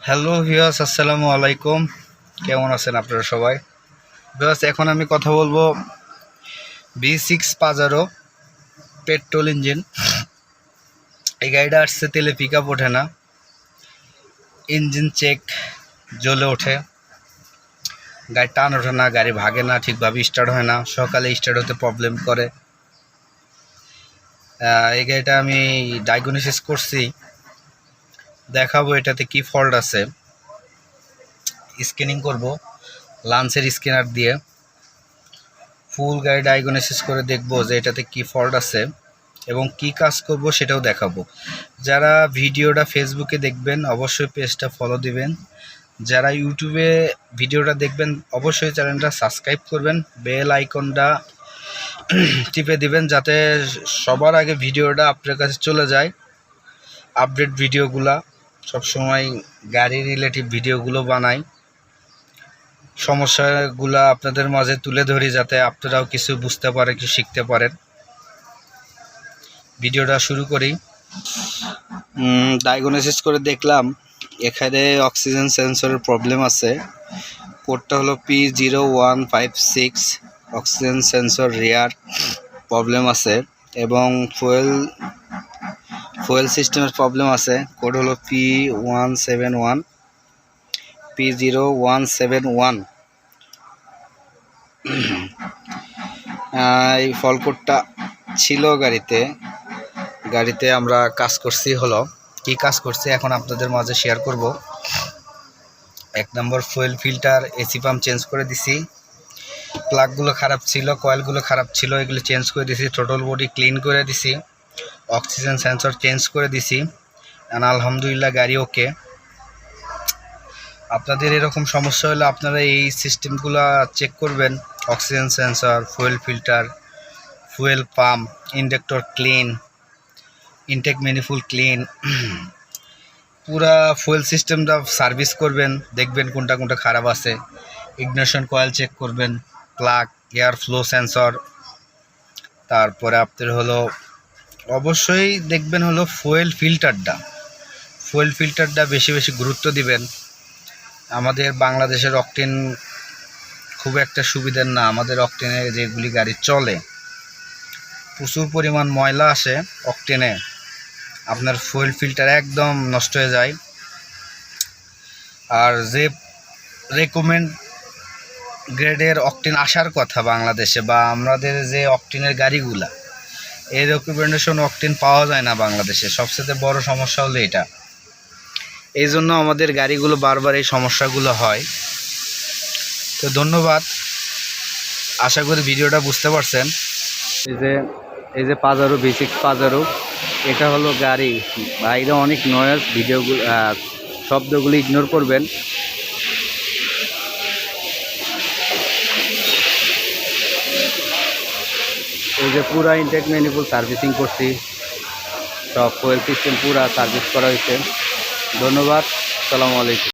Hello viewers, আসসালামু আলাইকুম। কেমন আছেন আপনারা সবাই? ভিউয়ার্স, এখন আমি কথা বলবো V6 পাজারো পেট্রোল ইঞ্জিন। এই গাড়িটা আসছে তেলে পিক আপ ওঠে না, ইঞ্জিন চেক জ্বলে ওঠে, গাড়ি টান ওঠে না, গাড়ি ভাগে না, ঠিকভাবে স্টার্ট হয় না, সকালে স্টার্ট হতে প্রবলেম করে। এই গাড়িটা আমি ডায়াগনোসিস করছি, দেখাবো এটাতে কি ফল্ট আছে। স্ক্যানিং করব লান্সের স্ক্যানার দিয়ে, ফুল গাড়ি ডায়াগনোসিস করে দেখব যে এটাতে কি ফল্ট আছে এবং কি কাজ করব সেটাও দেখাবো। যারা ভিডিওটা ফেসবুকে দেখবেন অবশ্যই পেজটা ফলো দিবেন, যারা ইউটিউবে ভিডিওটা দেখবেন অবশ্যই চ্যানেলটা সাবস্ক্রাইব করবেন, বেল আইকনটা টিপে দিবেন যাতে সবার আগে ভিডিওটা আপনার কাছে চলে যায়। আপডেট ভিডিওগুলা সবসময় গাড়ি রিলেটিভ ভিডিওগুলো বানাই, সমস্যাগুলো আপনাদের মাঝে তুলে ধরি যাতে আপনারাও কিছু বুঝতে পারেন, কিছু শিখতে পারেন। ভিডিওটা শুরু করি। ডায়াগনোসিস করে দেখলাম এখানে অক্সিজেন সেন্সরের প্রবলেম আছে। কোডটা হলো P0156। Oxygen sensor rare problem আছে এবং ফুয়েল সিস্টেমের প্রবলেম আছে। কোড হলো P0171। এই ফল কোডটা ছিল গাড়িতে আমরা কাজ করছি। হলো কি কাজ করছি এখন আপনাদের মাঝে শেয়ার করব। 1 number, fuel filter, AC pump change করে দিছি। প্লাগগুলো খারাপ ছিল, কয়েলগুলো খারাপ ছিল, এগুলো চেঞ্জ করে দিছি। টোটাল বডি ক্লিন করে দিছি, অক্সিজেন সেন্সর চেঞ্জ করে দিছি। আলহামদুলিল্লাহ গাড়ি ওকে। আপনাদের এরকম সমস্যা হলে আপনারা এই সিস্টেমগুলো চেক করবেন। Oxygen sensor, fuel filter, fuel pump, inductor clean, intake manifold clean, পুরা ফুয়েল সিস্টেমটা সার্ভিস করবেন, দেখবেন কোনটা কোনটা খারাপ আছে। ইগনিশন কয়েল চেক করবেন, প্লাগ, এয়ার ফ্লো সেন্সর। তারপরে আপনার হলো অবশ্যই দেখবেন হলো ফুয়েল ফিল্টারটা বেশি বেশি গুরুত্ব দিবেন। আমাদের বাংলাদেশের অকটেন খুব একটা সুবিধার না। আমাদের অকটেনে যেগুলি গাড়ি চলে প্রচুর পরিমাণ ময়লা আসে অকটেনে, আপনার ফুয়েল ফিল্টার একদম নষ্ট হয়ে যায়। আর যে রেকমেন্ড গ্রেডের অকটেন আসার কথা বাংলাদেশে বা আমাদের যে অকটেনের গাড়িগুলা, এই রেকমেন্ডেশন অকটেন পাওয়া যায় না বাংলাদেশে। সবচেয়ে বড় সমস্যা হলো এটা। এই জন্য আমাদের গাড়িগুলো বারবার এই সমস্যাগুলো হয়। তো ধন্যবাদ, আশা করি ভিডিওটা বুঝতে পারছেন। এই যে পাজারো V6 পাজারো, এটা হলো গাড়ি। বাইরে অনেক নয়েজ, ভিডিওগুলো শব্দগুলো ইগনোর করবেন। এই যে পুরা ইনটেক ম্যানিফোল্ড সার্ভিসিং করছি, সব ফুয়েল সিস্টেম পুরা সার্ভিস করা হয়েছে। ধন্যবাদ, আসসালামু আলাইকুম।